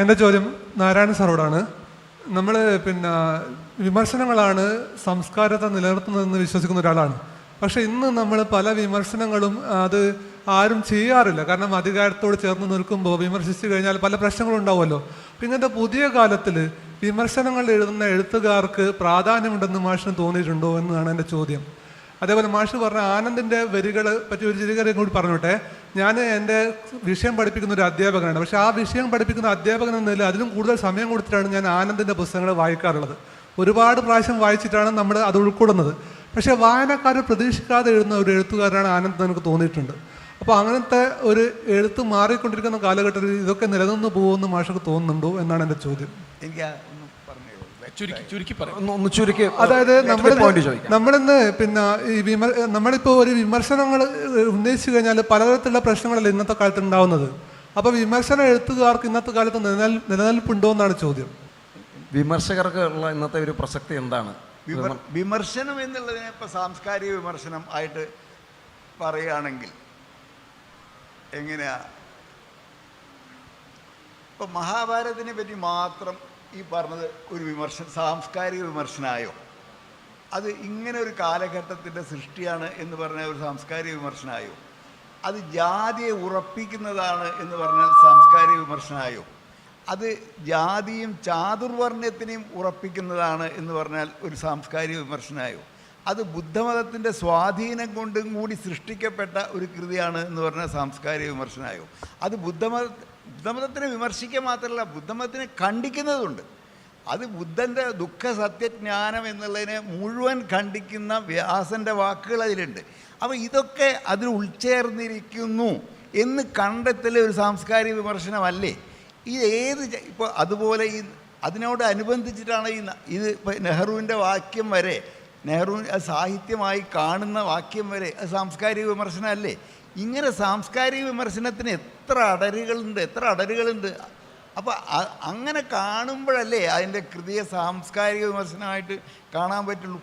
എൻ്റെ ചോദ്യം നാരായണ സാറോടാണ്. നമ്മൾ വിമർശനങ്ങളാണ് സംസ്കാരത്തെ നിലനിർത്തുന്നതെന്ന് വിശ്വസിക്കുന്ന ഒരാളാണ്. പക്ഷേ ഇന്ന് നമ്മൾ പല വിമർശനങ്ങളും അത് ആരും ചെയ്യാറില്ല. കാരണം അധികാരത്തോട് ചേർന്ന് നിൽക്കുമ്പോൾ വിമർശിച്ചു കഴിഞ്ഞാൽ പല പ്രശ്നങ്ങളും ഉണ്ടാവുമല്ലോ. ഇങ്ങനത്തെ പുതിയ കാലത്തിൽ വിമർശനങ്ങൾ എഴുതുന്ന എഴുത്തുകാർക്ക് പ്രാധാന്യമുണ്ടെന്ന് മാഷിന് തോന്നിയിട്ടുണ്ടോ എന്നതാണ് എൻ്റെ ചോദ്യം. അതേപോലെ മാഷ് പറഞ്ഞ ആനന്ദിൻ്റെ വരികൾ പറ്റി ഒരു ചെറിയ കാര്യം കൂടി പറഞ്ഞോട്ടെ. ഞാൻ എൻ്റെ വിഷയം പഠിപ്പിക്കുന്ന ഒരു അധ്യാപകനാണ്. പക്ഷേ ആ വിഷയം പഠിപ്പിക്കുന്ന അധ്യാപകൻ എന്ന നിലയിൽ അതിലും കൂടുതൽ സമയം കൊടുത്തിട്ടാണ് ഞാൻ ആനന്ദിൻ്റെ പുസ്തകങ്ങൾ വായിക്കാറുള്ളത്. ഒരുപാട് പ്രാവശ്യം വായിച്ചിട്ടാണ് നമ്മൾ അത് ഉൾക്കൊള്ളുന്നത്. പക്ഷേ വായനക്കാർ പ്രതീക്ഷിക്കാതെ എഴുതുന്ന ഒരു എഴുത്തുകാരനാണ് ആനന്ദ് എനിക്ക് തോന്നിയിട്ടുണ്ട്. അപ്പോൾ അങ്ങനത്തെ ഒരു എഴുത്ത് മാറിക്കൊണ്ടിരിക്കുന്ന കാലഘട്ടത്തിൽ ഇതൊക്കെ നിലനിന്ന് പോകുമെന്ന് മാഷക്ക് തോന്നുന്നുണ്ടോ എന്നാണ് എൻ്റെ ചോദ്യം. അതായത് നമ്മളിന്ന് നമ്മളിപ്പോൾ ഒരു വിമർശനങ്ങൾ ഉന്നയിച്ചു കഴിഞ്ഞാൽ പലതരത്തിലുള്ള പ്രശ്നങ്ങളല്ല ഇന്നത്തെ കാലത്ത് ഉണ്ടാവുന്നത്. അപ്പോൾ വിമർശന എഴുത്തുകാർക്ക് ഇന്നത്തെ കാലത്ത് നിലനിൽപ്പുണ്ടോ എന്നാണ് ചോദ്യം. വിമർശകർക്ക് ഉള്ള ഇന്നത്തെ ഒരു പ്രസക്തി എന്താണ്? വിമർശനം എന്നുള്ളതിനെ ഇപ്പോൾ സാംസ്കാരിക വിമർശനം ആയിട്ട് പറയുകയാണെങ്കിൽ എങ്ങനെയാ? ഇപ്പം മഹാഭാരതത്തിനെ പറ്റി മാത്രം ഈ പറഞ്ഞത് ഒരു സാംസ്കാരിക വിമർശനമായോ? അത് ഇങ്ങനെ ഒരു കാലഘട്ടത്തിൻ്റെ സൃഷ്ടിയാണ് എന്ന് പറഞ്ഞാൽ ഒരു സാംസ്കാരിക വിമർശനമായോ? അത് ജാതിയെ ഉറപ്പിക്കുന്നതാണ് എന്ന് പറഞ്ഞാൽ സാംസ്കാരിക വിമർശനമായോ? അത് ജാതിയും ചാതുർവർണ്ണയത്തിനെയും ഉറപ്പിക്കുന്നതാണ് എന്ന് പറഞ്ഞാൽ ഒരു സാംസ്കാരിക വിമർശനമായോ? അത് ബുദ്ധമതത്തിൻ്റെ സ്വാധീനം കൊണ്ടും കൂടി സൃഷ്ടിക്കപ്പെട്ട ഒരു കൃതിയാണ് എന്ന് പറഞ്ഞാൽ സാംസ്കാരിക വിമർശനമായോ? അത് ബുദ്ധമതത്തിനെ വിമർശിക്കുക മാത്രമല്ല, ബുദ്ധമതത്തിനെ ഖണ്ഡിക്കുന്നതുണ്ട്. അത് ബുദ്ധൻ്റെ ദുഃഖ സത്യജ്ഞാനം എന്നുള്ളതിനെ മുഴുവൻ ഖണ്ഡിക്കുന്ന വ്യാസൻ്റെ വാക്കുകൾ അതിലുണ്ട്. അപ്പോൾ ഇതൊക്കെ അതിൽ ഉൾച്ചേർന്നിരിക്കുന്നു എന്ന് കണ്ടെത്തൽ ഒരു സാംസ്കാരിക വിമർശനമല്ലേ? ഇപ്പോൾ അതുപോലെ അതിനോട് അനുബന്ധിച്ചിട്ടാണ് ഇത് ഇപ്പോൾ നെഹ്റുവിൻ്റെ വാക്യം വരെ, നെഹ്റു സാഹിത്യമായി കാണുന്ന വാക്യം വരെ അത് സാംസ്കാരിക വിമർശനമല്ലേ? ഇങ്ങനെ സാംസ്കാരിക വിമർശനത്തിന് എത്ര അടരുകളുണ്ട്. അപ്പോൾ അങ്ങനെ കാണുമ്പോഴല്ലേ അതിൻ്റെ കൃതിയെ സാംസ്കാരിക വിമർശനമായിട്ട് കാണാൻ പറ്റുള്ളൂ.